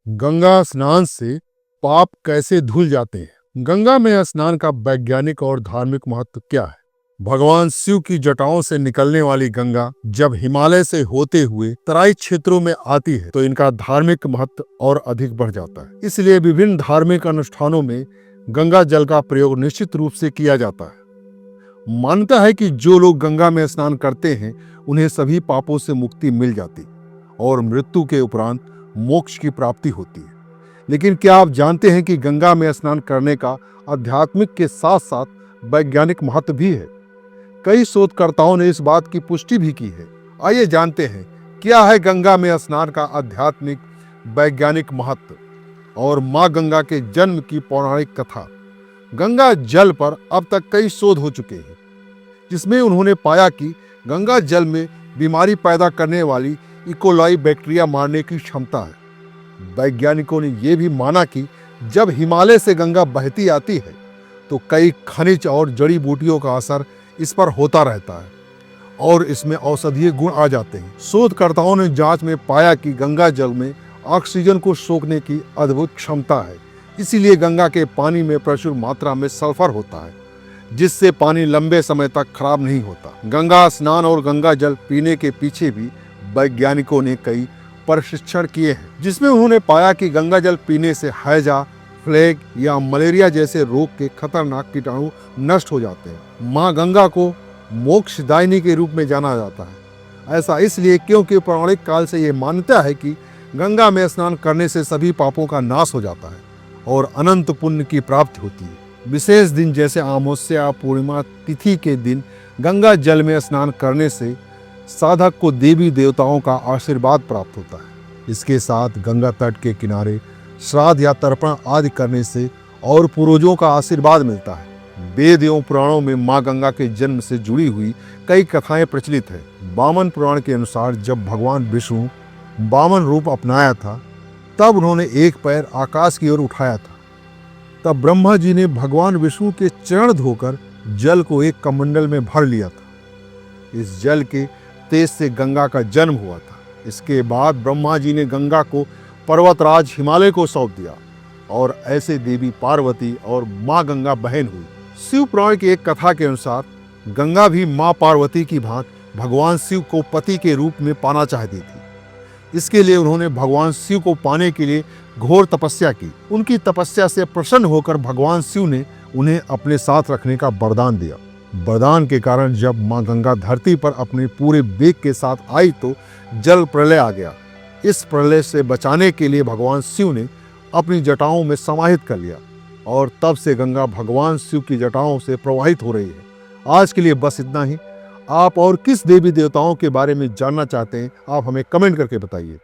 गंगा स्नान से पाप कैसे धुल जाते हैं? गंगा में स्नान का वैज्ञानिक और धार्मिक महत्व क्या है? भगवान शिव की जटाओं से निकलने वाली गंगा जब हिमालय से होते हुए तराई क्षेत्रों में आती है तो इनका धार्मिक महत्व और अधिक बढ़ जाता है। इसलिए विभिन्न धार्मिक अनुष्ठानों में गंगा जल का प्रयोग निश्चित रूप से किया जाता है। मान्यता है कि जो लोग गंगा में स्नान करते हैं उन्हें सभी पापों से मुक्ति मिल जाती और मृत्यु के उपरांत मोक्ष की प्राप्ति होती है। लेकिन क्या आप जानते हैं कि गंगा में स्नान करने का आध्यात्मिक के साथ साथ वैज्ञानिक महत्व भी है? कई शोधकर्ताओं ने इस बात की पुष्टि भी की है। आइए जानते हैं क्या है गंगा में स्नान का आध्यात्मिक वैज्ञानिक महत्व और मां गंगा के जन्म की पौराणिक कथा। गंगा जल पर अब तक कई शोध हो चुके हैं जिसमें उन्होंने पाया कि गंगा जल में बीमारी पैदा करने वाली इकोलाई बैक्टीरिया मारने की क्षमता है। वैज्ञानिकों ने यह भी माना कि जब हिमालय से गंगा बहती आती है तो कई खनिज और जड़ी बूटियों का असर इस पर होता रहता है और इसमें औषधीय गुण आ जाते हैं। शोधकर्ताओं ने जांच में पाया कि गंगा जल में ऑक्सीजन को सोखने की अद्भुत क्षमता है। इसीलिए गंगा के पानी में प्रचुर मात्रा में सल्फर होता है जिससे पानी लंबे समय तक खराब नहीं होता। गंगा स्नान और गंगा जल पीने के पीछे भी वैज्ञानिकों ने कई परीक्षण किए हैं जिसमें उन्होंने पाया कि गंगा जल पीने से हैजा, प्लेग या मलेरिया जैसे रोग के खतरनाक कीटाणु नष्ट हो जाते हैं। मां गंगा को मोक्षदायिनी के रूप में जाना जाता है। ऐसा इसलिए क्योंकि पौराणिक काल से यह मान्यता है कि गंगा में स्नान करने से सभी पापों का नाश हो जाता है और अनंत पुण्य की प्राप्ति होती है। विशेष दिन जैसे अमावस्या, पूर्णिमा तिथि के दिन गंगा जल में स्नान करने से साधक को देवी देवताओं का आशीर्वाद प्राप्त होता है। इसके साथ गंगा तट के किनारे श्राद्ध या तर्पण आदि करने से और पूर्वजों का आशीर्वाद मिलता है। वेद एवं पुराणों में मां गंगा के जन्म से जुड़ी हुई कई कथाएं प्रचलित है। वामन पुराण के अनुसार जब भगवान विष्णु वामन रूप अपनाया था तब उन्होंने एक पैर आकाश की ओर उठाया था। तब ब्रह्मा जी ने भगवान विष्णु के चरण धोकर जल को एक कमंडल में भर लिया था। इस जल के तेज से गंगा का जन्म हुआ था। इसके बाद ब्रह्मा जी ने गंगा को पर्वतराज हिमालय को सौंप दिया और ऐसे देवी पार्वती और मां गंगा बहन हुई। शिव पुराण की एक कथा के अनुसार गंगा भी मां पार्वती की भांति भगवान शिव को पति के रूप में पाना चाहती थी। इसके लिए उन्होंने भगवान शिव को पाने के लिए घोर तपस्या की। उनकी तपस्या से प्रसन्न होकर भगवान शिव ने उन्हें अपने साथ रखने का वरदान दिया। वरदान के कारण जब मां गंगा धरती पर अपने पूरे वेग के साथ आई तो जल प्रलय आ गया। इस प्रलय से बचाने के लिए भगवान शिव ने अपनी जटाओं में समाहित कर लिया और तब से गंगा भगवान शिव की जटाओं से प्रवाहित हो रही है। आज के लिए बस इतना ही। आप और किस देवी देवताओं के बारे में जानना चाहते हैं आप हमें कमेंट करके बताइए।